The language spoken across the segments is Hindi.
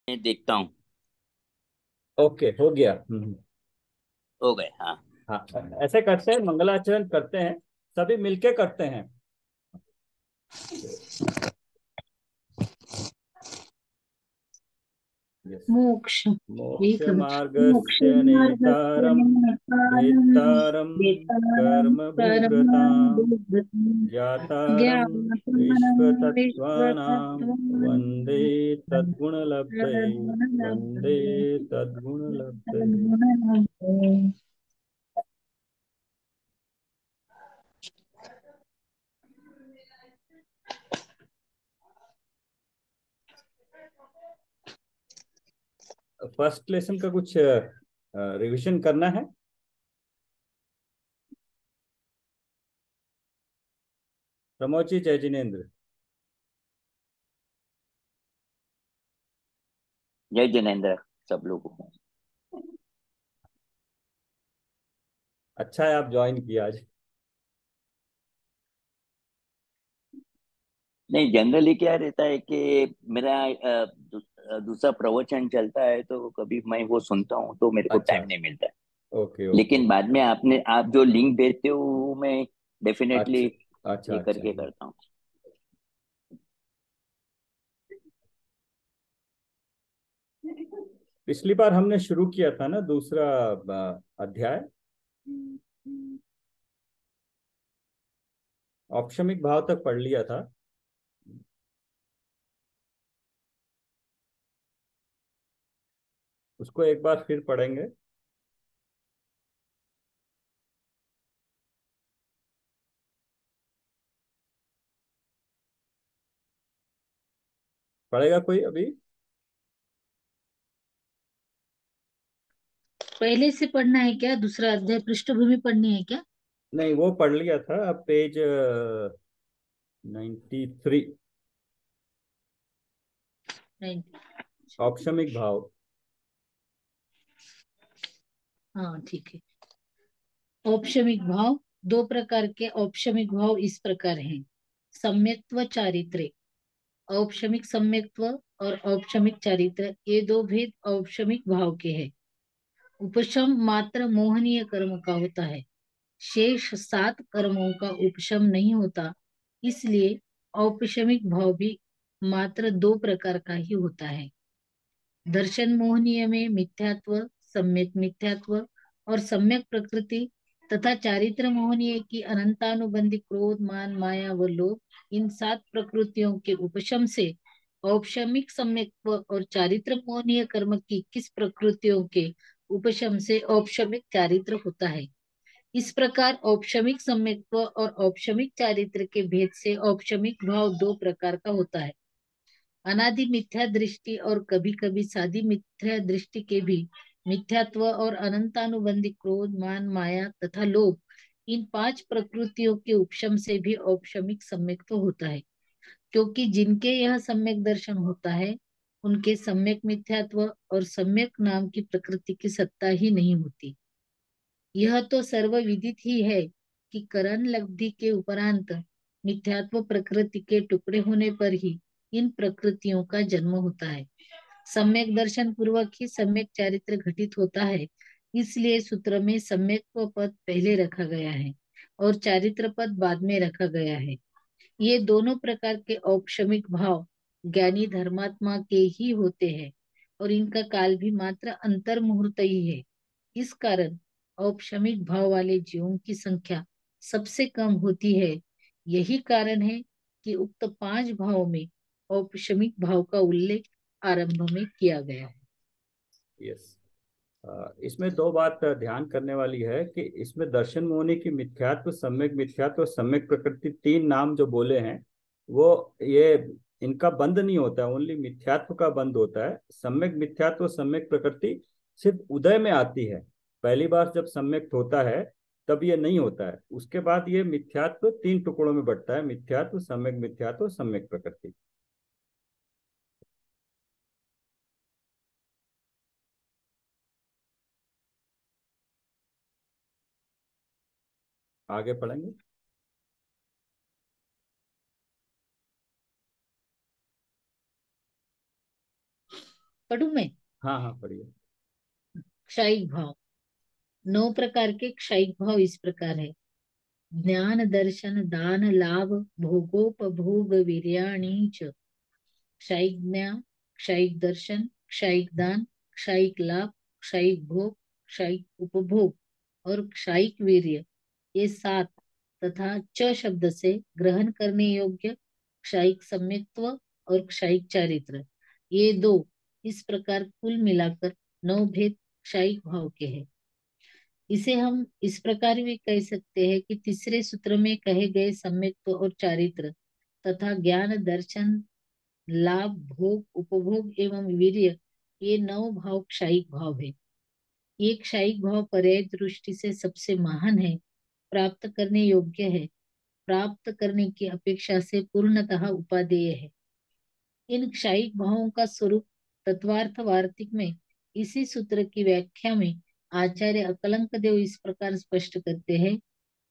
मैं देखता हूँ। ओके, हो गया। हो गए, हाँ। हाँ, ऐसे करते हैं, मंगलाचरण करते हैं, सभी मिलके करते हैं। यस। मोक्ष मोक्ष एक मार्गस्य मोक्षमार्गस्य नेतारम नेतारं भेत्तारम वेतारं कर्म भोगताम कर्मानुबोधनं ज्ञातारम ज्ञातमनं विश्वतत्त्वानां विश्वतत्त्वं वन्दे तद्गुणलब्धये। वन्दे तद्गुणलब्धये। फर्स्ट लेसन का कुछ रिवीजन करना है। प्रमोद जी, जय जिनेन्द्र। जय जिनेन्द्र सब लोगों को। अच्छा है आप ज्वाइन किया आज। नहीं, जनरली क्या रहता है कि मेरा दूसरा प्रवचन चलता है तो कभी मैं वो सुनता हूँ तो मेरे को अच्छा। टाइम नहीं मिलता है। Okay okay. लेकिन बाद में आप जो लिंक भेजते हो वो मैं डेफिनेटली अच्छा अच्छा ये अच्छा। करके करता हूँ। पिछली बार हमने शुरू किया था ना दूसरा अध्याय। औपशमिक भाव तक पढ़ लिया था। उसको एक बार फिर पढ़ेंगे। पढ़ेगा कोई अभी? पहले से पढ़ना है क्या? दूसरा अध्याय पृष्ठभूमि पढ़नी है क्या? नहीं, वो पढ़ लिया था। अब पेज 93। नहीं। औपशमिक भाव। हाँ ठीक है। औपशमिक भाव, दो प्रकार के औपशमिक भाव इस प्रकार हैं। सम्यक्त्व चारित्र्य, औपशमिक सम्यक्त्व और औपशमिक चारित्र्य, ये दो भेद औपशमिक भाव के हैं। उपशम मात्र मोहनीय कर्म का होता है, शेष सात कर्मों का उपशम नहीं होता। इसलिए औपशमिक भाव भी मात्र दो प्रकार का ही होता है। दर्शन मोहनीय में मिथ्यात्व, सम्यक मिथ्यात्व और सम्यक प्रकृति तथा चारित्र मोहनीय की अनंतानुबंधी क्रोध मान माया व लोभ, इन सात प्रकृतियों के उपशम से औपशमिक सम्यक्त्व और चारित्र मोहनीय कर्म की 21 प्रकृतियों के उपशम से औपशमिक चारित्र होता है। इस प्रकार औपशमिक सम्यक्त्व और औपशमिक चारित्र के भेद से औपशमिक भाव दो प्रकार का होता है। अनादि मिथ्या दृष्टि और कभी कभी सादी मिथ्या दृष्टि के भी मिथ्यात्व और अनंतानुबंधी क्रोध मान माया तथा लोभ, इन पांच प्रकृतियों के उपशम से भी औपशमिक सम्यक्त्व होता है। क्योंकि जिनके यह सम्यक दर्शन होता है उनके सम्यक मिथ्यात्व और सम्यक नाम की प्रकृति की सत्ता ही नहीं होती। यह तो सर्वविदित ही है कि करण लब्धि के उपरांत मिथ्यात्व प्रकृति के टुकड़े होने पर ही इन प्रकृतियों का जन्म होता है। सम्यक दर्शन पूर्वक ही सम्यक चारित्र घटित होता है। इसलिए सूत्र में सम्यक पद पहले रखा गया है और चारित्र पद बाद में रखा गया है। ये दोनों प्रकार के औपशमिक भाव ज्ञानी धर्मात्मा के ही होते हैं और इनका काल भी मात्र अंतर मुहूर्त ही है। इस कारण औपशमिक भाव वाले जीवों की संख्या सबसे कम होती है। यही कारण है कि उक्त पांच भाव में औपशमिक भाव का उल्लेख आरंभ में किया गया है। यस। इसमें दो बात ध्यान करने वाली है कि इसमें दर्शन मोहनी की मिथ्यात्व, सम्यक मिथ्यात्व और सम्यक प्रकृति, तीन नाम जो बोले हैं वो, ये इनका बंद नहीं होता है, ओनली मिथ्यात्व का बंद होता है। सम्यक मिथ्यात्व, सम्यक प्रकृति सिर्फ उदय में आती है। पहली बार जब सम्यक होता है तब ये नहीं होता है। उसके बाद ये मिथ्यात्व तीन टुकड़ों में बंटता है: मिथ्यात्व, सम्यक मिथ्यात्व, सम्यक प्रकृति। आगे पढ़ेंगे। पढ़ू मैं? हाँ हाँ पढ़िए। क्षयिक भाव। 9 प्रकार के क्षयिक भाव इस प्रकार है। ज्ञान दर्शन दान लाभ भोगोपभोग वीर्याणि च। क्षयिक ज्ञान, क्षयिक दर्शन, क्षयिक दान, क्षयिक लाभ, क्षयिक भोग, क्षयिक उपभोग और क्षयिक वीर्य, ये 7 तथा च शब्द से ग्रहण करने योग्य क्षयिक सम्यक्त्व और क्षयिक चारित्र, ये 2, इस प्रकार कुल मिलाकर 9 भेद क्षयिक भाव के हैं। इसे हम इस प्रकार भी कह सकते हैं कि तीसरे सूत्र में कहे गए सम्यक्त्व और चारित्र तथा ज्ञान दर्शन लाभ भोग उपभोग एवं वीर्य, ये 9 भाव क्षयिक भाव है। ये क्षयिक भाव पर्याय दृष्टि से सबसे महान है, प्राप्त करने योग्य है, प्राप्त करने की अपेक्षा से पूर्णतः उपादेय है। इन क्षयिक भावों का स्वरूप तत्वार्थ वार्तिक में इसी सूत्र की व्याख्या में आचार्य अकलंक देव इस प्रकार स्पष्ट करते हैं।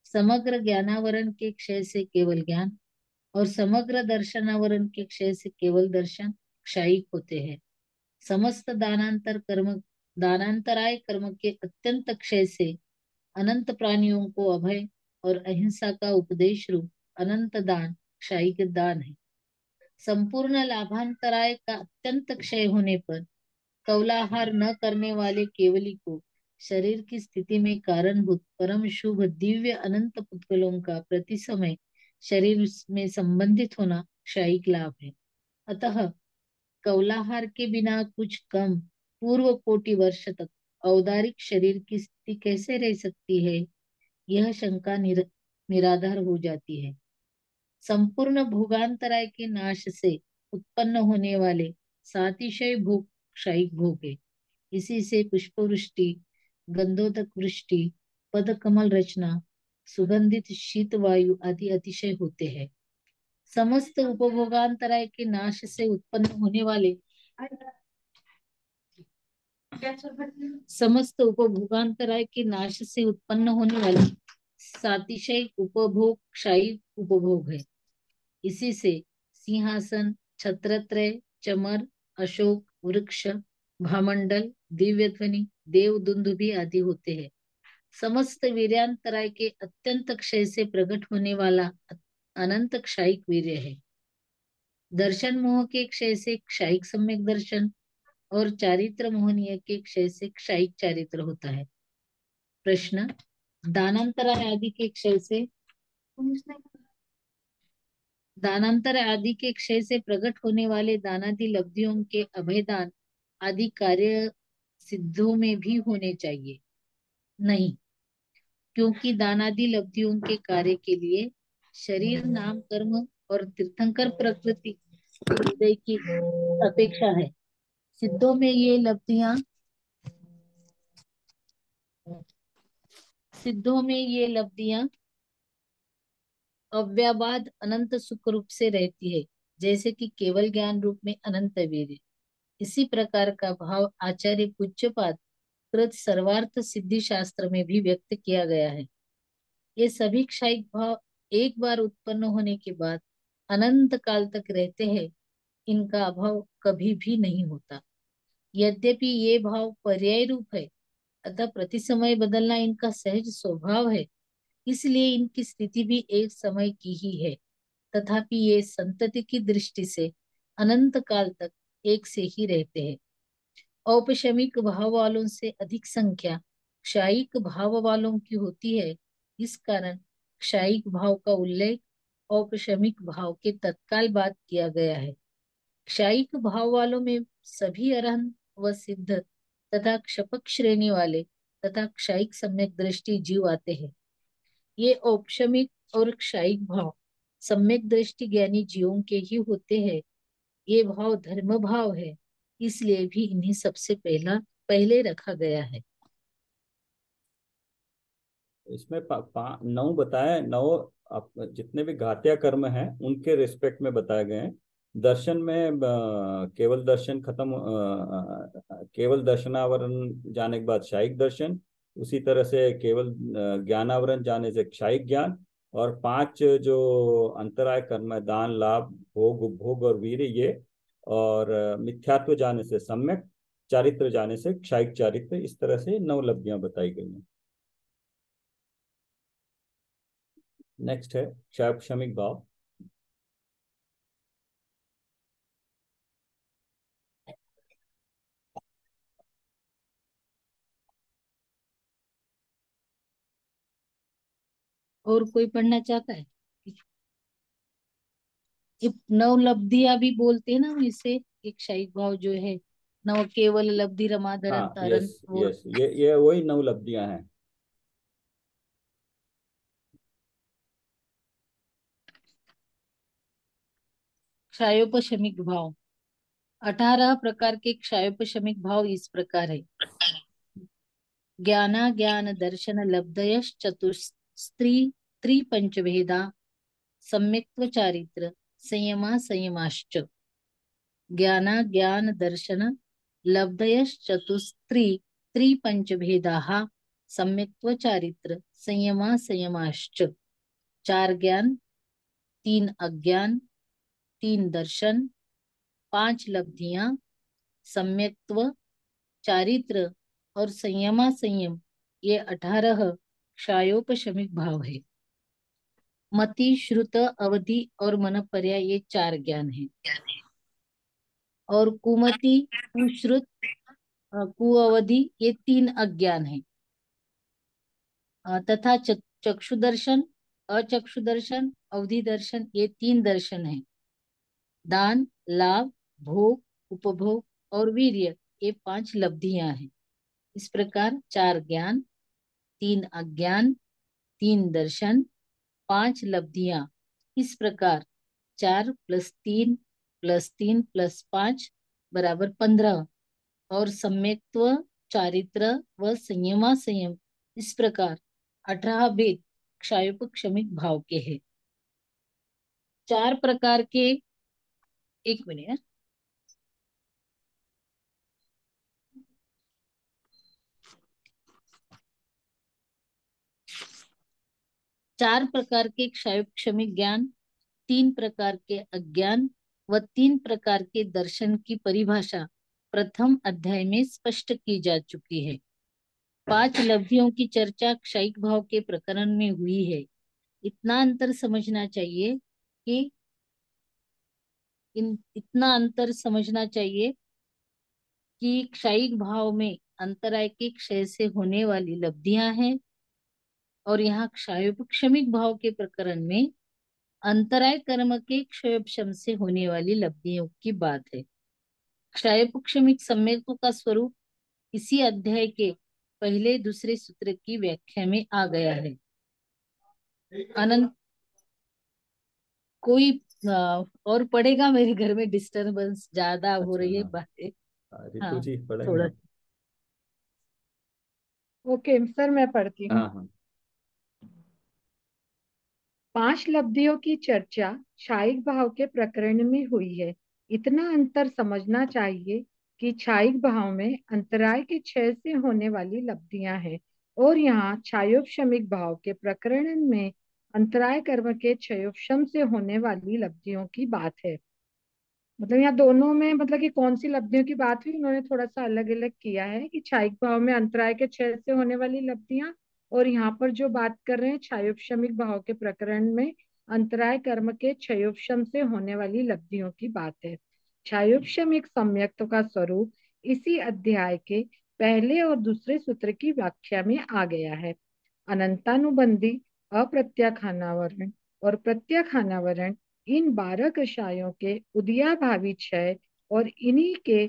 समग्र ज्ञानावरण के क्षय से केवल ज्ञान और समग्र दर्शनावरण के क्षय से केवल दर्शन क्षयिक होते हैं। समस्त दानांतराय कर्म के अत्यंत क्षय से अनंत प्राणियों को अभय और अहिंसा का उपदेश रूप अनंत दान क्षयिक दान है। संपूर्ण लाभांतराय का अत्यंत क्षय होने पर कौलाहार न करने वाले केवली को शरीर की स्थिति में कारणभूत परम शुभ दिव्य अनंत पुद्गलों का प्रति समय शरीर में संबंधित होना क्षयिक लाभ है। अतः कौलाहार के बिना कुछ कम पूर्व कोटि वर्ष तक औदारिक शरीर की स्थिति कैसे रह सकती है, यह शंका निराधार हो जाती है। संपूर्ण भोगांतराय के नाश से उत्पन्न होने वाले सातिशय भोग क्षयिक भोग है। इसी से पुष्पवृष्टि, गंधोदक वृष्टि, पद कमल रचना, सुगंधित शीत वायु आदि अतिशय होते हैं। समस्त उपभोगांतराय के नाश से उत्पन्न होने वाले समस्त उपभोगांतराय के नाश से उत्पन्न होने वाले सातिशय उपभोग क्षयिक उपभोग है। इसी से सिंहासन, छत्रत्रय, चमर, अशोक वृक्ष, भामंडल, दिव्य ध्वनि, देव दुंदुभि आदि होते हैं। समस्त वीर्यांतराय के अत्यंत क्षय से प्रकट होने वाला अनंत क्षयिक वीर्य है। दर्शन मोह के क्षय से क्षयिक सम्यक दर्शन और चारित्र मोहनीय के क्षय से क्षयिक चारित्र होता है। प्रश्न, दानांतराय आदि के क्षय से दानांतर आदि के क्षय से प्रकट होने वाले दानादि लब्धियों के अभयदान आदि कार्य सिद्धों में भी होने चाहिए? नहीं, क्योंकि दानादि लब्धियों के कार्य के लिए शरीर नाम कर्म और तीर्थंकर प्रकृति हृदय की अपेक्षा है। सिद्धों में ये लब्धियां सिद्धों में ये लब्धियां अव्याबाद अनंत सुख रूप से रहती है, जैसे कि केवल ज्ञान रूप में अनंत वीर्य। इसी प्रकार का भाव आचार्य पूज्यपाद कृत सर्वार्थ सिद्धि शास्त्र में भी व्यक्त किया गया है। ये सभी क्षयिक भाव एक बार उत्पन्न होने के बाद अनंत काल तक रहते हैं, इनका अभाव कभी भी नहीं होता। यद्यपि ये भाव पर्याय रूप है, अतः प्रति समय बदलना इनका सहज स्वभाव है, इसलिए इनकी स्थिति भी एक समय की ही है। तथापि ये संतति की दृष्टि से अनंत काल तक एक से ही रहते हैं। औपशमिक भाव वालों से अधिक संख्या क्षयिक भाव वालों की होती है। इस कारण क्षयिक भाव का उल्लेख औपशमिक भाव के तत्काल बाद किया गया है। क्षयिक भाव वालों में सभी अरहंत व सिद्ध तथा क्षपक श्रेणी वाले तथा क्षयिक सम्यक दृष्टि जीव आते हैं। ये औपशमिक और क्षयिक भाव सम्यक दृष्टि ज्ञानी जीवों के ही होते हैं। ये भाव धर्म भाव है, इसलिए भी इन्हें सबसे पहले रखा गया है। इसमें 9 बताए, 9 जितने भी घात्या कर्म हैं उनके रिस्पेक्ट में बताए गए हैं। दर्शन में केवल दर्शन खत्म, केवल दर्शनावरण जाने के बाद क्षयिक दर्शन, उसी तरह से केवल ज्ञानावरण जाने से क्षयिक ज्ञान, और 5 जो अंतराय कर्म है दान लाभ भोग उपभोग और वीर्य, ये और मिथ्यात्व जाने से सम्यक, चारित्र जाने से क्षायिक चारित्र, इस तरह से 9 लब्धियां बताई गई हैं। नेक्स्ट है क्षायोपशमिक भाव। और कोई पढ़ना चाहता है? ये नवलब्धियां भी बोलते हैं ना, इसे एक क्षयिक भाव जो है, नव केवल लब्धि रमाधरन हाँ, तारन यस वो। यस, ये वही 9 लब्धियां हैं। क्षयोपशमिक भाव 18 प्रकार के क्षयोपशमिक भाव इस प्रकार है। ज्ञाना ज्ञान दर्शन लब्धयश चतुस्त्री त्रिपंचभेदा सम्यक्त्व चारित्र संयमा संयमाश्च। ज्ञाना ज्ञान दर्शन लब्धयश चतुस्त्री त्रिपंचभेदाः सम्यक्त्व चारित्र संयमा संयमाश्च। 4 ज्ञान, 3 अज्ञान, 3 दर्शन, 5 लब्धियां, सम्यक्त्व, चारित्र और संयमा संयम, ये 18 क्षयोपशमिक भाव है। मति, श्रुत, अवधि और मन पर्याय ये 4 ज्ञान है। और कुमति, कुश्रुत, कुअवधि ये 3 अज्ञान है। तथा चक्षुदर्शन, अचक्षुदर्शन, अवधि दर्शन ये 3 दर्शन है। दान, लाभ, भोग, उपभोग और वीर्य ये 5 लब्धियां हैं। इस प्रकार 4 ज्ञान, 3 अज्ञान, 3 दर्शन, 5 लब्धियां। इस प्रकार 4 + 3 + 3 + 5 = 15 और सम्यक्त्व, चारित्र व संयमा संयम, इस प्रकार 18 भेद क्षयोपशमिक भाव के हैं। 4 प्रकार के, एक मिनट, 4 प्रकार के क्षयोपशमिक ज्ञान, 3 प्रकार के अज्ञान व 3 प्रकार के दर्शन की परिभाषा प्रथम अध्याय में स्पष्ट की जा चुकी है। 5 लब्धियों की चर्चा क्षयिक भाव के प्रकरण में हुई है। इतना अंतर समझना चाहिए कि इतना अंतर समझना चाहिए कि क्षयिक भाव में अंतराय के क्षय से होने वाली लब्धियां हैं और यहाँ क्षयोपशमिक भाव के प्रकरण में अंतराय कर्म के क्षयोपशम से होने वाली लब्धियों की बात है। क्षयोपशमिक सम्यक्त्व का स्वरूप इसी अध्याय के पहले दूसरे सूत्र की व्याख्या में आ गया है। अनंत कोई और पढ़ेगा? मेरे घर में डिस्टरबेंस ज्यादा हो अच्छा, रही है हाँ, बातें। रितु हाँ, जी पढ़ेंगे थोड़ा। आप? ओके सर, मैं पढ़ती हूँ। हाँ हाँ। 5 लब्धियों की चर्चा क्षयिक भाव के प्रकरण में हुई है। इतना अंतर समझना चाहिए कि क्षयिक भाव में अंतराय के क्षय से होने वाली लब्धियां हैं और यहाँ क्षयोपशमिक भाव के प्रकरण में अंतराय कर्म के क्षयोपशम से होने वाली लब्धियों की बात है। मतलब यहाँ दोनों में मतलब कि कौन सी लब्धियों की बात हुई, उन्होंने थोड़ा सा अलग अलग किया है कि क्षयिक भाव में अंतराय के क्षय से होने वाली लब्धियां, और यहाँ पर जो बात कर रहे हैं क्षयोपशमिक भाव के प्रकरण में अंतराय कर्म के क्षयोपशम से होने वाली लब्धियों की बात है। क्षयोपशमिक सम्यक्त्व का स्वरूप इसी अध्याय के पहले और दूसरे सूत्र की व्याख्या में आ गया है। अनंतानुबंधी, अप्रत्याखानावरण और प्रत्याखानावरण, इन 12 कषायों के उदयाभावी क्षय और इन्हीं के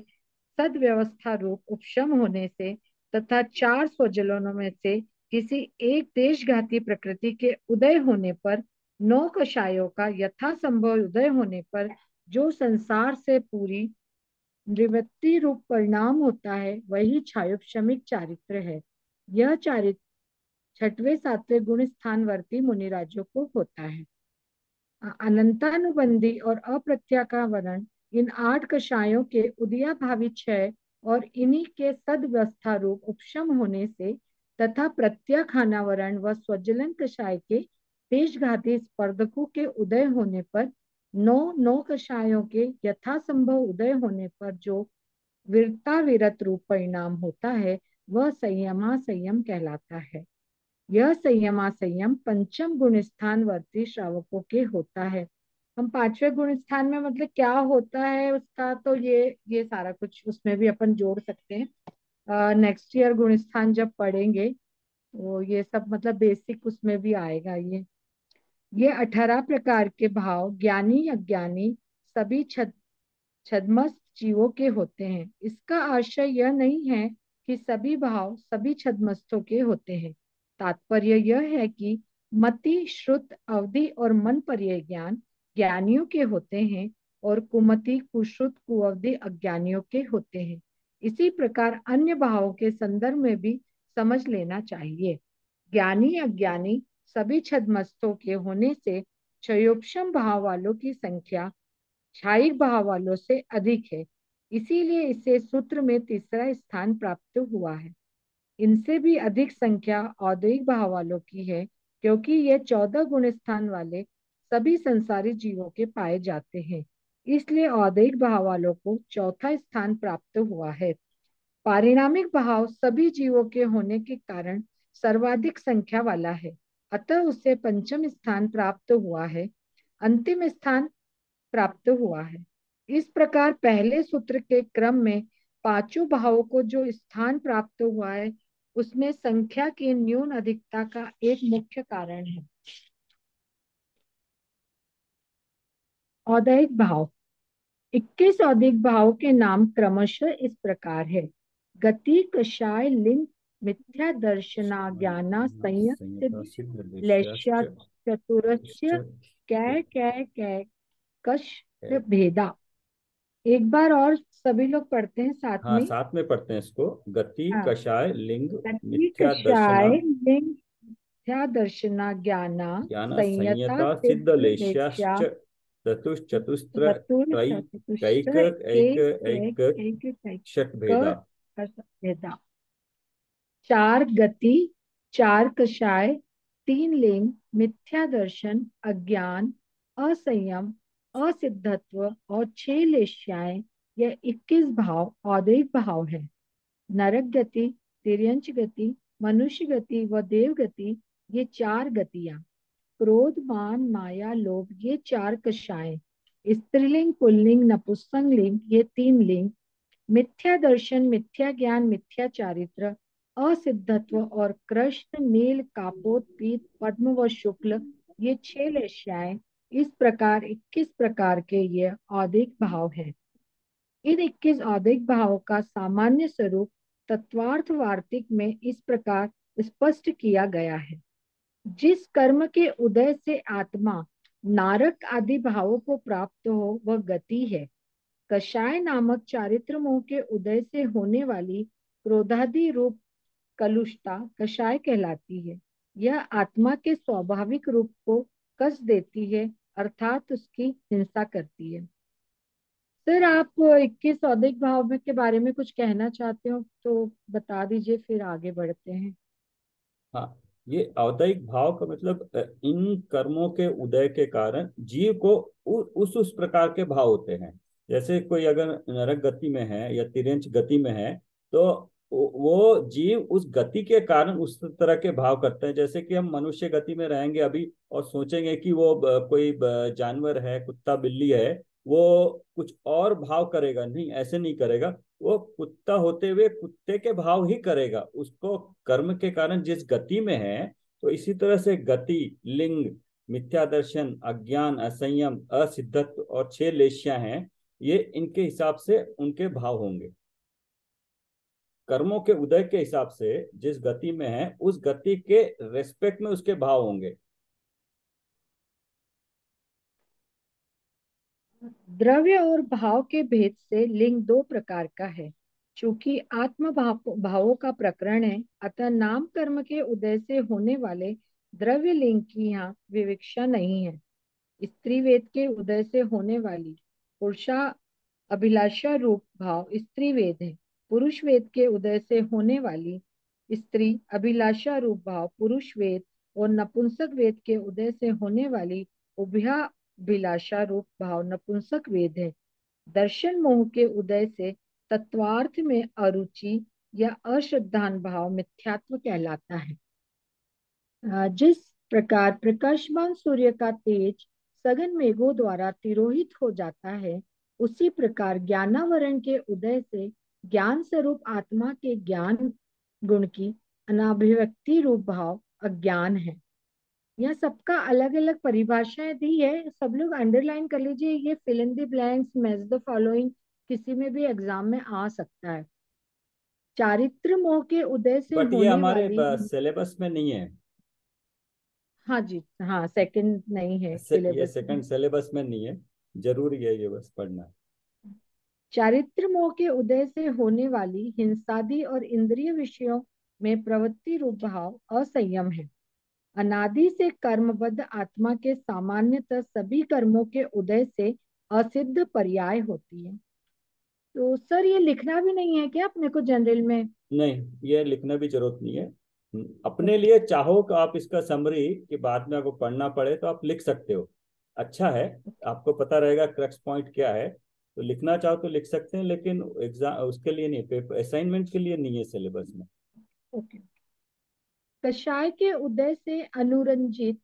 सद्व्यवस्था रूप उपशम होने से तथा 4 स्वजलों में से किसी एक देशघाती प्रकृति के उदय होने पर 9 कषायों का यथासंभव उदय होने पर जो संसार से पूरी निवृत्ति रूप परिणाम होता है वही क्षयोपशमिक चारित्र है। यह चारित्र 6वें 7वें गुण स्थानवर्ती मुनिराजों को होता है। अनंतानुबंधी और अप्रत्याखावरण, इन 8 कषायों के उदयाभावी क्षय और इन्हीं के सद्वस्था रूप उपशम होने से तथा प्रत्याखानावरण व स्वजलन कषाय के देशघाती स्पर्धकों के उदय होने पर नौ नौ कषायों के यथासंभव उदय होने पर जो वीरता रूप परिणाम होता है वह संयमा संयम कहलाता है। यह संयमा संयम पंचम गुण स्थान वर्ती श्रावकों के होता है। हम पांचवें गुण स्थान में मतलब क्या होता है उसका, तो ये सारा कुछ उसमें भी अपन जोड़ सकते हैं। नेक्स्ट ईयर गुण स्थान जब पढ़ेंगे तो ये सब मतलब बेसिक उसमें भी आएगा। ये 18 प्रकार के भाव ज्ञानी अज्ञानी सभी छद्मस्त जीवों के होते हैं। इसका आशय यह नहीं है कि सभी भाव सभी छद्मस्तों के होते हैं। तात्पर्य यह है कि मति श्रुत अवधि और मन पर्यय ज्ञान ज्ञानियों के होते हैं और कुमति कुश्रुत कुअवधि अज्ञानियों के होते हैं। इसी प्रकार अन्य भावों के संदर्भ में भी समझ लेना चाहिए। ज्ञानी अज्ञानी सभी छद्मस्तों के होने से क्षयोपशम भाव वालों की संख्या क्षायिक भाव वालों से अधिक है। इसीलिए इसे सूत्र में तीसरा स्थान प्राप्त हुआ है। इनसे भी अधिक संख्या औद्योगिक भाव वालों की है, क्योंकि ये 14 गुण स्थान वाले सभी संसारी जीवों के पाए जाते हैं। इसलिए औद्योगिक भाव वालों को चौथा स्थान प्राप्त हुआ है। पारिणामिक भाव सभी जीवों के होने के कारण सर्वाधिक संख्या वाला है, अतः उसे पंचम स्थान प्राप्त हुआ है, अंतिम स्थान प्राप्त हुआ है। इस प्रकार पहले सूत्र के क्रम में पांचों भावों को जो स्थान प्राप्त हुआ है उसमें संख्या की न्यून अधिकता का एक मुख्य कारण है। औदैहिक भाव 21 औद्योगिक भावों के नाम क्रमशः इस प्रकार है: गति, कषाय, लिंग, मिथ्या दर्शना, ज्ञाना, संयत, लैश्या, चतुरस्य, कै कै कै कश, भेदा। एक बार और सभी लोग पढ़ते हैं साथ हाँ, में। साथ में पढ़ते हैं इसको। गति, हाँ, कषाय, लिंग, गति, मिथ्या दर्शना, कषाय, लिंग, मिथ्या दर्शना, ज्ञाना, ज्ञान, संयता, संयता, सिद्ध, सिद्ध, लेश्याश्च, लेख्या, चतुश्चतुस्त्र, रतुर, त्रयी, कैक, चतुष्र, ऐक, एक, ऐक, एक, एक, षट भेदा। भेदा। 4 गति, 4 कषाय, 3 लिंग, मिथ्या दर्शन, अज्ञान, असंयम, असिद्धत्व और 6 लेश्याएं, यह 21 भाव औद्योगिक भाव है। नरक गति, तिर्यंच गति, मनुष्य गति व देव गति, ये 4 गतियां। क्रोध, मान, माया, लोभ, ये 4 कषाएं। स्त्रीलिंग, पुल्लिंग, नपुंसकलिंग, ये 3 लिंग। मिथ्या दर्शन, मिथ्या ज्ञान, मिथ्या चारित्र, असिद्धत्व और कृष्ण, नील, कापोत, पीत, पद्म व शुक्ल, ये 6 लेश्याएं। इस प्रकार 21 प्रकार के ये औद्योगिक भाव है। इन 21 औद्योगिक भावों का सामान्य स्वरूप तत्वार्थ वार्तिक में इस प्रकार स्पष्ट किया गया है: जिस कर्म के उदय से आत्मा नारक आदि भावों को प्राप्त हो वह गति है। कषाय नामक चारित्र मोह के उदय से होने वाली क्रोधादि रूप कलुषता कषाय कहलाती है। यह आत्मा के स्वाभाविक रूप को कस देती है, अर्थात उसकी हिंसा करती है। सर, आप 21 औद्योगिक भाव में के बारे में कुछ कहना चाहते हो तो बता दीजिए, फिर आगे बढ़ते हैं। हाँ, ये औदैहिक भाव का मतलब इन कर्मों के उदय के कारण जीव को उस प्रकार के भाव होते हैं। जैसे कोई अगर नरक गति में है या तिर्यंच गति में है, तो वो जीव उस गति के कारण उस तरह के भाव करते हैं। जैसे कि हम मनुष्य गति में रहेंगे अभी और सोचेंगे कि वो कोई जानवर है, कुत्ता बिल्ली है, वो कुछ और भाव करेगा, नहीं, ऐसे नहीं करेगा। वो कुत्ता होते हुए कुत्ते के भाव ही करेगा, उसको कर्म के कारण जिस गति में है। तो इसी तरह से गति, लिंग, मिथ्या दर्शन, अज्ञान, असंयम, असिद्धत्व और 6 लेश्या हैं, ये इनके हिसाब से उनके भाव होंगे। कर्मों के उदय के हिसाब से जिस गति में है उस गति के रेस्पेक्ट में उसके भाव होंगे। द्रव्य और भाव के भेद से लिंग 2 प्रकार का है। चूंकि आत्म भावों का प्रकरण है, अतः नाम कर्म के उदय से होने वाले द्रव्य लिंग की यहाँ विवक्षा नहीं है। स्त्री वेद के उदय से होने वाली पुरुषा अभिलाषा रूप भाव स्त्री वेद है। पुरुष वेद के उदय से होने वाली स्त्री अभिलाषा रूप भाव पुरुष वेद और नपुंसक वेद के उदय से होने वाली उभया भिलाषा रूप भाव नपुंसक वेद है। दर्शन मोह के उदय से तत्वार्थ में अरुचि या अश्रद्धान भाव मिथ्यात्व कहलाता है। जिस प्रकार प्रकाशमान सूर्य का तेज सघन मेघों द्वारा तिरोहित हो जाता है, उसी प्रकार ज्ञानावरण के उदय से ज्ञान स्वरूप आत्मा के ज्ञान गुण की अनाभिव्यक्ति रूप भाव अज्ञान है। यह सबका अलग अलग परिभाषाएं दी है, सब लोग अंडरलाइन कर लीजिए। ये fill in the blanks, match the following किसी में भी एग्जाम में आ सकता है। चारित्र मोह के उदय से बट ये होने हमारे वाली, सिलेबस में नहीं है। हाँ जी, हाँ, सेकंड नहीं है ये सिलेबस में। सेकंड सिलेबस में नहीं है, जरूरी है ये बस पढ़ना। चारित्र मोह के उदय से होने वाली हिंसादि और इंद्रिय विषयों में प्रवृत्ति रूप भाव असंयम है। अनादि से कर्मबद्ध आत्मा के सामान्यतः सभी कर्मों के उदय से असिद्ध पर्याय होती है। तो सर ये लिखना भी नहीं है क्या अपने को जनरल में? नहीं, ये लिखना भी जरूरत नहीं है। अपने ओके। लिए चाहो तो आप इसका समरी कि बाद में आपको पढ़ना पड़े तो आप लिख सकते हो, अच्छा है। आपको पता रहेगा क्रक्स पॉइंट क्या है, तो लिखना चाहो तो लिख सकते हैं, लेकिन एग्जाम उसके लिए नहीं, पेपर असाइनमेंट के लिए नहीं है सिलेबस में। ओके। कषाय के उदय से अनुरंजित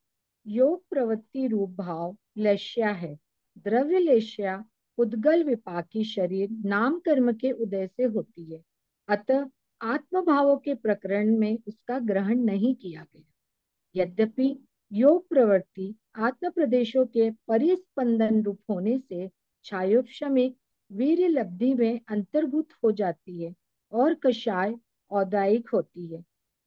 योग प्रवृत्ति रूप भाव लक्ष्या है। द्रव्य लेश्या उद्गल विपाकी शरीर नाम कर्म के उदय से होती है, अतः आत्म भावों के प्रकरण में उसका ग्रहण नहीं किया गया। यद्यपि योग प्रवृत्ति आत्म प्रदेशों के परिस्पंदन रूप होने से छायोपशमिक वीर्य लब्धि में अंतर्भूत हो जाती है और कषाय औदायिक होती है,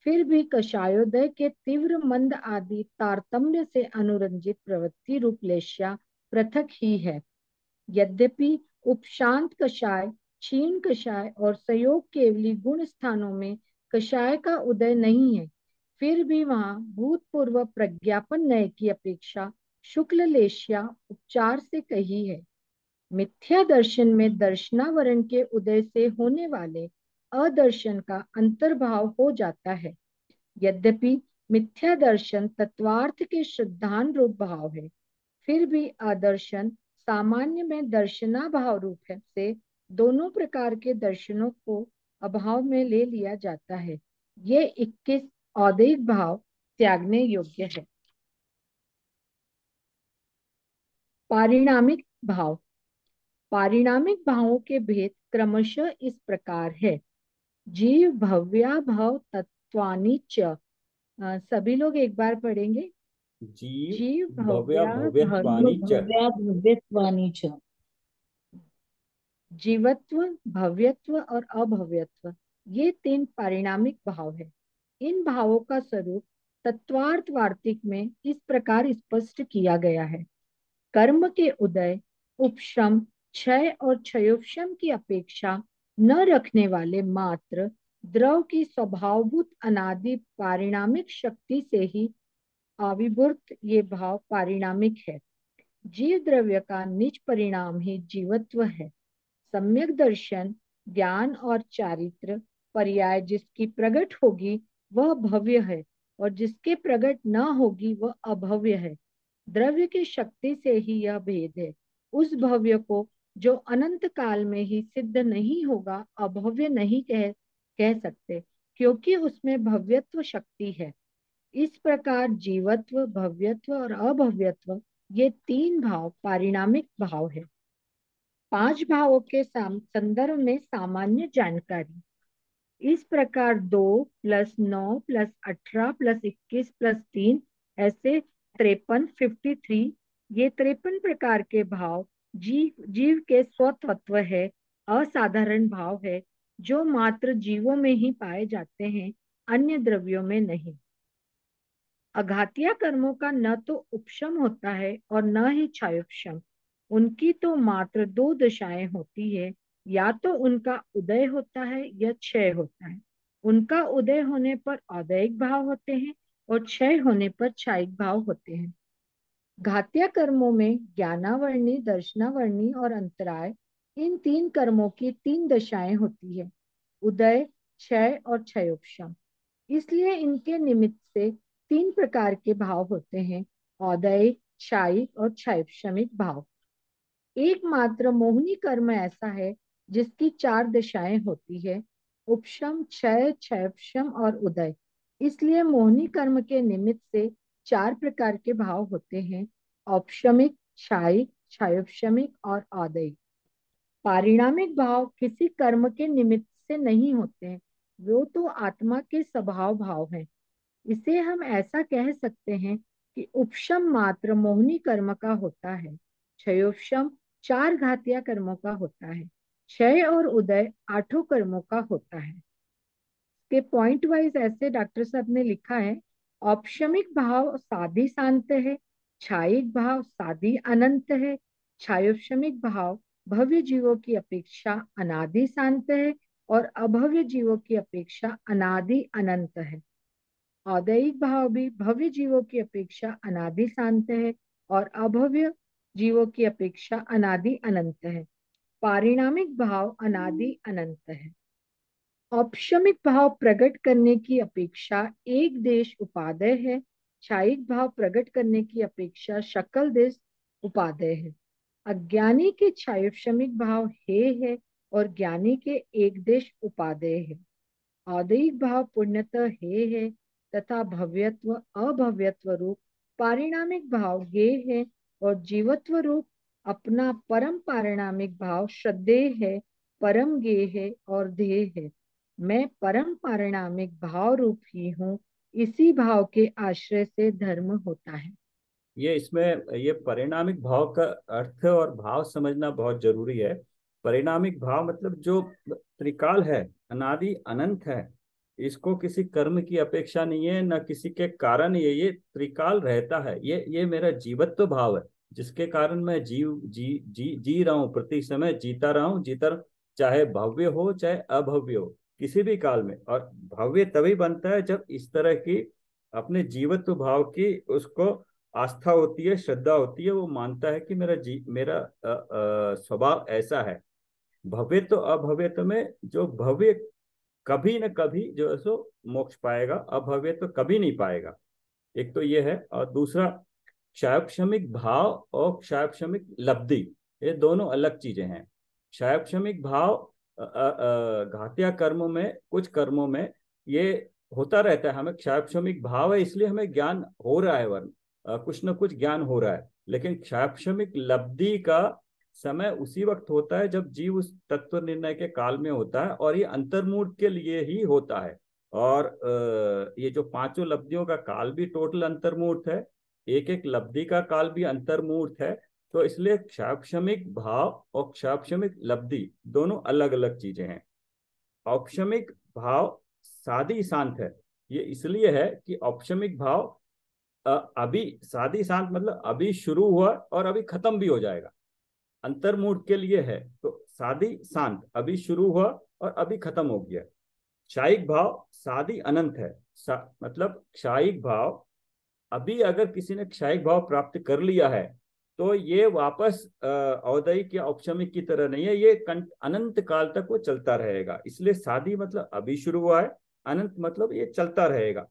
फिर भी कषायोदय के तीव्र मंद आदि तारतम्य से अनुरंजित प्रवृत्ति रूप लेश्या पृथक ही है। यद्यपि उपशांत कषाय, क्षीण कषाय और सहयोग केवली गुण स्थानों में कषाय का उदय नहीं है, फिर भी वहां भूतपूर्व प्रज्ञापन नय की अपेक्षा शुक्ल लेश्या उपचार से कही है। मिथ्या दर्शन में दर्शनावरण के उदय से होने वाले अदर्शन का अंतर्भाव हो जाता है। यद्यपि मिथ्या दर्शन तत्वार्थ के श्रद्धान रूप भाव है, फिर भी आदर्शन सामान्य में दर्शना भाव रूप है से दोनों प्रकार के दर्शनों को अभाव में ले लिया जाता है। ये 21 औदैहिक भाव त्यागने योग्य है। पारिणामिक भाव। पारिणामिक भावों के भेद क्रमशः इस प्रकार है। जीव भव्या भव तत्वानि च। सभी लोग एक बार पढ़ेंगे। जीव जीव भव्य भव्या भव्यत्वानि च। भव्या भव्यत्वानि च। जीवत्व, भव्यत्व और अभव्यत्व, ये 3 पारिणामिक भाव है। इन भावों का स्वरूप तत्वार्थ वार्तिक में इस प्रकार स्पष्ट किया गया है। कर्म के उदय, उपशम, क्षय और क्षयोपशम की अपेक्षा न रखने वाले मात्र द्रव की स्वभावभूत अनादि पारिणामिक शक्ति से ही आविर्भूत ये भाव पारिणामिक है। जीव द्रव्य का निज परिणाम ही जीवत्व है। सम्यक दर्शन, ज्ञान और चारित्र पर्याय जिसकी प्रकट होगी वह भव्य है, और जिसके प्रकट न होगी वह अभव्य है। द्रव्य की शक्ति से ही यह भेद है। उस भव्य को जो अनंत काल में ही सिद्ध नहीं होगा अभव्य नहीं कह सकते, क्योंकि उसमें भव्यत्व शक्ति है। इस प्रकार जीवत्व, भव्यत्व और अभव्यत्व, ये 3 भाव पारिणामिक भाव है। 5 भावों के संदर्भ में सामान्य जानकारी इस प्रकार 2 + 9 + 18 + 21 + 3 ऐसे 53, 53, ये 53 प्रकार के भाव जीव के स्वतत्व है, असाधारण भाव है, जो मात्र जीवों में ही पाए जाते हैं, अन्य द्रव्यों में नहीं। अघातिया कर्मों का न तो उपशम होता है और न ही क्षयोपशम। उनकी तो मात्र 2 दशाएं होती है, या तो उनका उदय होता है या क्षय होता है। उनका उदय होने पर औदैहिक भाव होते हैं और क्षय होने पर क्षायिक भाव होते हैं। घातिया कर्मों में ज्ञानावर्णी, दर्शनावर्णी और अंतराय, इन 3 कर्मों की 3 दशाएं होती है, उदय, क्षय और क्षयोपशम। इसलिए इनके निमित्त से 3 प्रकार के भाव होते हैं, औदैहिक, क्षायिक और क्षायक्षमिक भाव। एकमात्र मोहिनी कर्म ऐसा है जिसकी 4 दिशाएं होती है, उपशम, क्षय, क्षयक्षम और उदय। इसलिए मोहिनी कर्म के निमित्त से 4 प्रकार के भाव होते हैं, औपशमिक, क्षायिक, क्षयोपशमिक और आदयिक। पारिणामिक भाव किसी कर्म के निमित्त से नहीं होते हैं, वो तो आत्मा के स्वभाव भाव हैं। इसे हम ऐसा कह सकते हैं कि उपशम मात्र मोहिनी कर्म का होता है, क्षयोपशम 4 घातीय कर्मों का होता है, क्षय और उदय 8 कर्मों का होता है। के पॉइंट वाइज ऐसे डॉक्टर साहब ने लिखा है, औपशमिक भाव साधी शांत है, क्षायिक भाव साधी अनंत है, क्षयोपशमिक भाव भव्य जीवों की अपेक्षा अनादि शांत है और अभव्य जीवों की अपेक्षा अनादि अनंत है। औदैहिक भाव भी भव्य जीवों की अपेक्षा अनादि शांत है और अभव्य जीवों की अपेक्षा अनादि अनंत है। पारिणामिक भाव अनादि अनंत है। औपशमिक भाव प्रकट करने की अपेक्षा एक देश उपादेय है, क्षायिक भाव प्रकट करने की अपेक्षा शकल देश उपादेय है। अज्ञानी के क्षयोपशमिक भाव हे है और ज्ञानी के एक देश उपादेय है। औदैहिक भाव पूर्णतः हे है तथा भव्यत्व अभव्यत्व रूप पारिणामिक भाव गे है और जीवत्व रूप अपना परम पारिणामिक भाव श्रद्धेय है, परम गे है और ध्येय है। मैं परम पारिणामिक भाव रूप ही हूँ, इसी भाव के आश्रय से धर्म होता है। ये इसमें ये परिणामिक भाव का अर्थ और भाव समझना बहुत जरूरी है। परिणामिक भाव मतलब जो त्रिकाल है, अनादि अनंत है, इसको किसी कर्म की अपेक्षा नहीं है, न किसी के कारण ये त्रिकाल रहता है। ये मेरा जीवत्व भाव है, जिसके कारण मैं जी रहा हूँ, प्रति समय जीता रहा हूँ, चाहे भव्य हो चाहे अभव्य हो, किसी भी काल में। और भव्य तभी बनता है जब इस तरह की अपने जीवत्व भाव की उसको आस्था होती है, श्रद्धा होती है, वो मानता है कि मेरा स्वभाव ऐसा है। भव्य तो अभव्य तो में जो भव्य कभी न कभी जो है सो मोक्ष पाएगा, अभव्य तो कभी नहीं पाएगा। एक तो ये है। और दूसरा क्षायक्षमिक भाव और क्षायक्षमिक लब्धि, ये दोनों अलग चीजें हैं। क्षायक्षमिक भाव घातिया कर्मों में, कुछ कर्मों में ये होता रहता है, हमें क्षायक्षमिक भाव है इसलिए हमें ज्ञान हो रहा है, वर्ण कुछ न कुछ ज्ञान हो रहा है। लेकिन क्षायक्षमिक लब्धि का समय उसी वक्त होता है जब जीव उस तत्व निर्णय के काल में होता है, और ये अंतर्मूर्त के लिए ही होता है। और ये जो पांचों लब्धियों का काल भी टोटल अंतर्मूर्त है, एक एक लब्धि का काल भी अंतर्मूर्त है। तो इसलिए क्षापशमिक भाव और क्षापशमिक लब्धि दोनों अलग अलग चीजें हैं। औपशमिक भाव सादी शांत है। ये इसलिए है कि औपशमिक भाव अभी सादी शांत मतलब अभी शुरू हुआ और अभी खत्म भी हो जाएगा, अंतर्मूर्त के लिए है। तो सादी शांत अभी शुरू हुआ और अभी खत्म हो गया। क्षायिक भाव सादी अनंत है, मतलब क्षायिक भाव अभी अगर किसी ने क्षायिक भाव प्राप्त कर लिया है तो ये वापस औदैहिक या औपशमिक की तरह नहीं है, ये अनंत काल तक वो चलता रहेगा। इसलिए सादी मतलब अभी शुरू हुआ है, अनंत मतलब ये चलता रहेगा,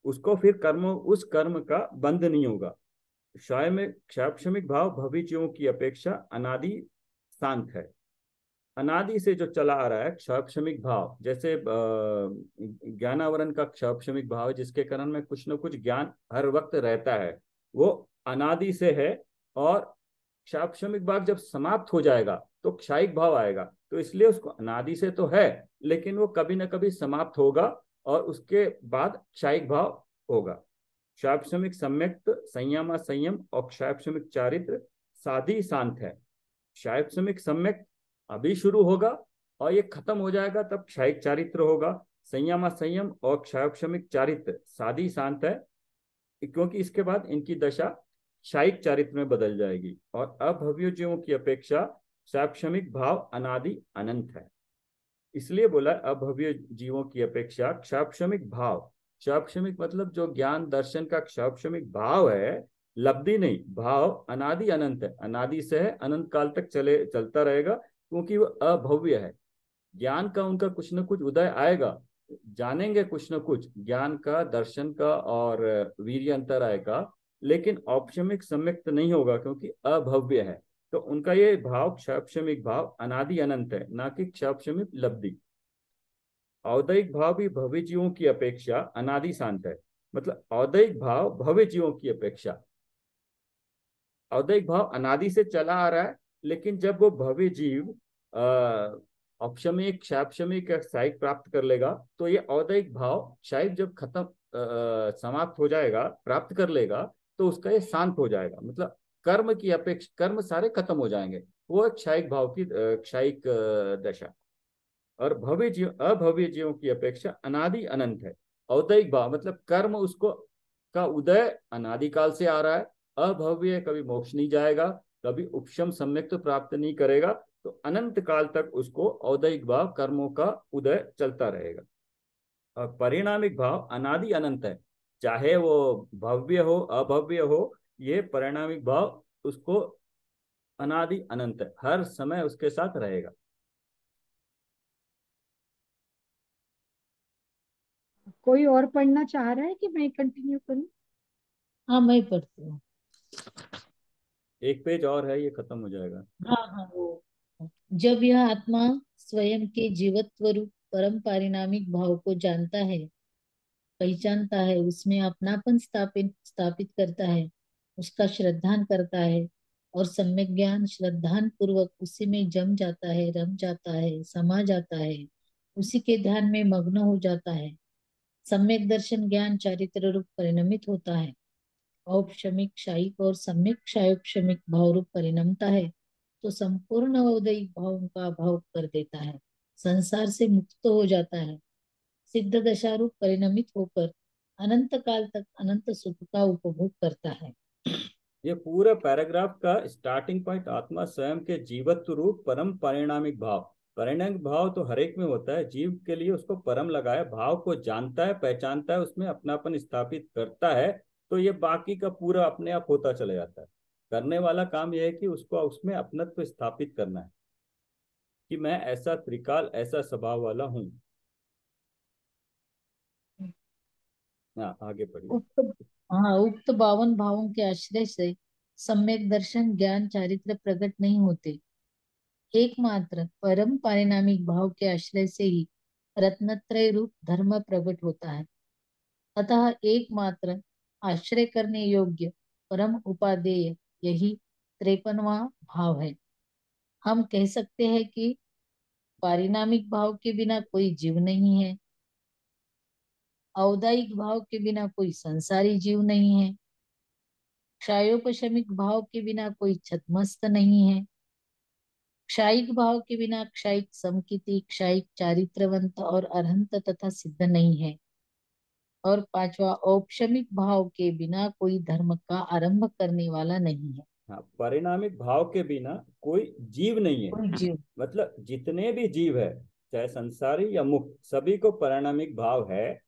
उसको फिर उस कर्म का बंध नहीं होगा। क्षय में क्षापशमिक भाव भविष्य जीवों की अपेक्षा अनादि शांत है। अनादि से जो चला आ रहा है क्षापशमिक भाव, जैसे ज्ञानावरण का क्षापशमिक भाव जिसके कारण में कुछ न कुछ ज्ञान हर वक्त रहता है, वो अनादि से है। और क्षापशमिक भाव जब समाप्त हो जाएगा तो क्षायिक भाव आएगा। तो इसलिए उसको अनादि से तो है, लेकिन वो कभी ना कभी समाप्त होगा और उसके बाद क्षायिक भाव होगा। क्षापशमिक सम्यक्त संयमा संयम और क्षापशमिक चारित्र साधी शांत है। क्षापशमिक सम्यक्त अभी शुरू होगा और ये खत्म हो जाएगा, तब क्षायिक चारित्र होगा। संयमा संयम और क्षापशमिक चारित्र साधी शांत है, क्योंकि इसके बाद इनकी दशा क्षायिक चारित्र में बदल जाएगी। और अभव्य जीवों की अपेक्षा क्षापशमिक भाव अनादि अनंत है। इसलिए बोला अभव्य जीवों की अपेक्षा क्षापशमिक भाव। क्षापशमिक मतलब जो ज्ञान दर्शन का क्षापशमिक भाव है, लब्धि नहीं, भाव अनादि अनंत है, अनादि से है, अनंत काल तक चलता रहेगा, क्योंकि वो अभव्य है। ज्ञान का उनका कुछ न कुछ उदय आएगा, जानेंगे कुछ न कुछ ज्ञान का, दर्शन का और वीर्य अंतर आएगा, लेकिन औपशमिक सम्यक्त नहीं होगा क्योंकि अभव्य है। तो उनका ये भाव क्षौपशमिक भाव अनादि अनंत है, ना कि क्षौपशमिक लब्धि। औदैहिक भाव भी भव्य जीवों की अपेक्षा अनादि शांत है। मतलब औदैहिक भाव भव्य जीवों की अपेक्षा, औदैहिक भाव अनादि से चला आ रहा है, लेकिन जब वो भव्य जीव औपशमिक क्षापशमिक या क्षायिक प्राप्त कर लेगा, तो ये औदैहिक भाव क्षायिक जब खत्म समाप्त हो जाएगा, प्राप्त कर लेगा, तो उसका ये शांत हो जाएगा। मतलब कर्म की अपेक्षा कर्म सारे खत्म हो जाएंगे, वो एक क्षायिक भाव की क्षायिक दशा। और भव्य जीव अभव्य जीवों की अपेक्षा अनादि अनंत है। औदैहिक भाव मतलब कर्म उसको का उदय अनादिकाल से आ रहा है, अभव्य कभी मोक्ष नहीं जाएगा, कभी उपशम सम्यक तो प्राप्त नहीं करेगा, तो अनंत काल तक उसको औदैहिक भाव कर्मों का उदय चलता रहेगा। और परिणामिक भाव अनादि अनंत है, चाहे वो भव्य हो अभव्य हो, ये परिणामिक भाव उसको अनादि अनंत है, हर समय उसके साथ रहेगा। कोई और पढ़ना चाह रहा है कि मैं कंटिन्यू करूं? हाँ मैं पढ़ती हूँ। एक पेज और है, ये खत्म हो जाएगा। हाँ हाँ वो, जब यह आत्मा स्वयं के जीवत्व रूप परम पारिणामिक भाव को जानता है, पहचानता है, उसमें अपनापन स्थापित स्थापित करता है, उसका श्रद्धान करता है, और सम्यक ज्ञान श्रद्धान पूर्वक उसी में जम जाता है, रम जाता है, समा जाता है, उसी के ध्यान में मग्न हो जाता है, सम्यक दर्शन ज्ञान चारित्र रूप परिणमित होता है, औपशमिक क्षायिक और सम्यक क्षायोपशमिक भाव रूप परिणमता है, तो संपूर्ण औदयिक भाव का अभाव कर देता है, संसार से मुक्त हो जाता है, सिद्ध दशा रूप परिणमित होकर अनंत काल तक अनंत सुख का उपभोग करता है। ये पूरा पैराग्राफ का स्टार्टिंग पॉइंट आत्मा स्वयं के जीवत्व रूप परम परिणामिक भाव। परिणामिक भाव तो हर एक में होता है, जीव के लिए उसको परम लगाए, भाव को जानता है, पहचानता है, उसमें अपनापन स्थापित करता है, तो ये बाकी का पूरा अपने आप होता चला जाता है। करने वाला काम यह है कि उसको उसमें अपनत्व स्थापित करना है कि मैं ऐसा त्रिकाल ऐसा स्वभाव वाला हूँ। हाँ आगे पढ़िए। उक्त हाँ, उक्त 52 भावों के आश्रय से सम्यक दर्शन ज्ञान चारित्र प्रकट नहीं होते, एकमात्र परम पारिणामिक भाव के आश्रय से ही रत्नत्रय रूप धर्म प्रकट होता है। अतः एकमात्र आश्रय करने योग्य परम उपादेय यही 53वां भाव है। हम कह सकते हैं कि पारिणामिक भाव के बिना कोई जीव नहीं है, औदायिक भाव के बिना कोई संसारी जीव नहीं है, क्षायोपशमिक भाव के बिना कोई छद्मस्त नहीं है, क्षायिक भाव के बिना क्षायिक समकिति क्षायिक चारित्रवंत और अरहंत तथा सिद्ध नहीं है, और पांचवा औपशमिक भाव के बिना कोई धर्म का आरंभ करने वाला नहीं है। हाँ, परिणामिक भाव के बिना कोई जीव नहीं है। कोई जीव मतलब जितने भी जीव है, चाहे संसारी या मुक्त, सभी को परिणामिक भाव है।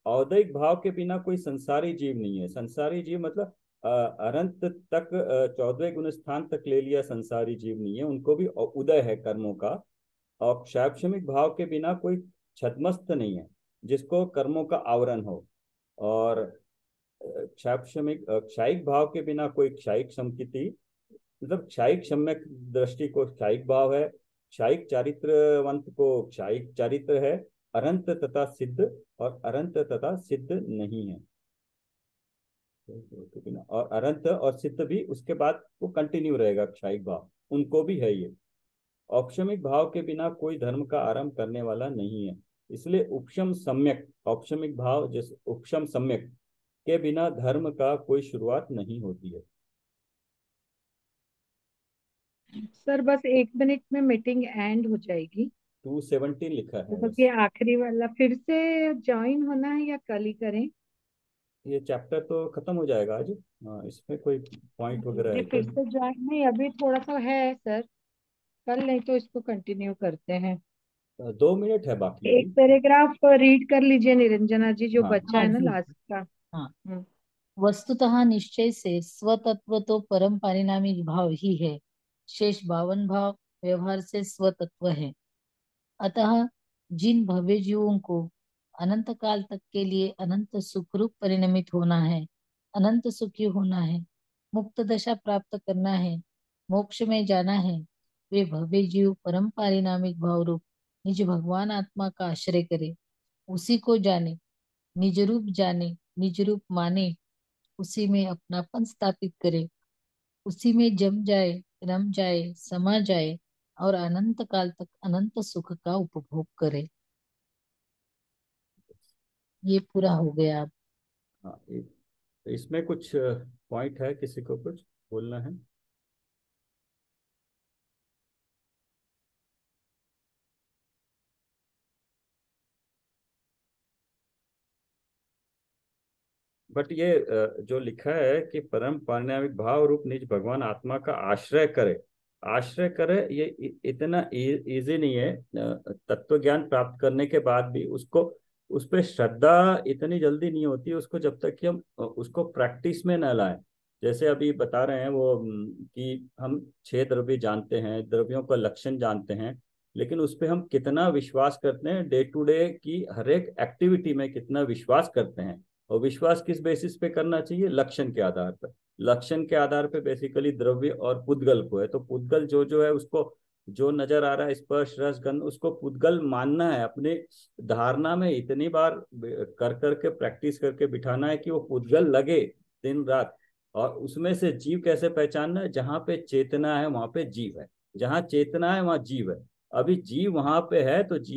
औदैहिक भाव के बिना कोई संसारी जीव नहीं है। संसारी जीव मतलब अनंत तक 14वें गुण स्थान तक ले लिया, संसारी जीव नहीं है, उनको भी उदय है कर्मों का। और शैक्षणिक भाव के बिना कोई छद्मस्त नहीं है जिसको कर्मों का आवरण हो। और शैक्षणिक क्षायिक भाव के बिना कोई क्षायिक समकिति, मतलब क्षायिक सम्यक दृष्टि को क्षायिक भाव है, क्षायिक चारित्रवंत को क्षायिक चारित्र है, अनंत तथा सिद्ध और अनंत तथा सिद्ध नहीं है। और अनंत और सिद्ध भी उसके बाद वो कंटिन्यू रहेगा, क्षायिक भाव उनको भी है ये। औपशमिक भाव के बिना कोई धर्म का आरंभ करने वाला नहीं है, इसलिए उपशम सम्यक औपशमिक भाव जैसे उपशम सम्यक के बिना धर्म का कोई शुरुआत नहीं होती है। सर बस 1 मिनट में मीटिंग एंड हो जाएगी। 217 लिखा है बस बस। ये आखिरी वाला फिर से ज्वाइन होना है या कल ही करें? ये चैप्टर तो खत्म हो जाएगा आज। हाँ, इसमें कोई पॉइंट वगैरह ये है क्या? फिर से ज्वाइन नहीं, अभी थोड़ा सा है सर, कल नहीं तो इसको कंटिन्यू करते हैं। 2 मिनट है बाकी एक अभी। पैराग्राफ रीड कर लीजिए निरंजना जी, जो हाँ बच्चा हाँ है ना जी। लास्ट का। हाँ, हम्म। वस्तुतः निश्चय से स्वतत्व तो परम पारिणामिक भाव ही है, शेष 52 भाव व्यवहार से स्वतत्व है। अतः जिन भव्य जीवों को अनंत काल तक के लिए अनंत सुखरूप परिणमित होना है, अनंत सुखी होना है, मुक्त दशा प्राप्त करना है, मोक्ष में जाना है, वे भव्य जीव परम पारिणामिक भाव रूप निज भगवान आत्मा का आश्रय करे, उसी को जाने, निज रूप जाने, निज रूप माने, उसी में अपनापन स्थापित करे, उसी में जम जाए, रम जाए, समा जाए और अनंत काल तक अनंत सुख का उपभोग करे। ये पूरा हो गया। अब हाँ, तो इसमें कुछ पॉइंट है, किसी को कुछ बोलना है? बट ये जो लिखा है कि परम पारिणामिक भाव रूप निज भगवान आत्मा का आश्रय करे, आश्रय करे, ये इतना इजी नहीं है। तत्व ज्ञान प्राप्त करने के बाद भी उसको, उस पर श्रद्धा इतनी जल्दी नहीं होती उसको, जब तक कि हम उसको प्रैक्टिस में न लाएं। जैसे अभी बता रहे हैं वो कि हम 6 द्रव्य जानते हैं, द्रव्यों का लक्षण जानते हैं, लेकिन उस पर हम कितना विश्वास करते हैं, डे टू डे की हर एक एक्टिविटी में कितना विश्वास करते हैं। और विश्वास किस बेसिस पे करना चाहिए? लक्षण के आधार पर। लक्षण के आधार पे बेसिकली द्रव्य और पुद्गल को है, तो पुद्गल जो जो है उसको, जो नजर आ रहा है, स्पर्श रस गंध, उसको पुद्गल मानना है, अपने धारणा में इतनी बार कर करके प्रैक्टिस करके बिठाना है कि वो पुद्गल लगे दिन रात। और उसमें से जीव कैसे पहचानना है? जहां पे चेतना है वहां पे जीव है, जहां चेतना है वहां जीव है। अभी जीव वहां पे है तो जीव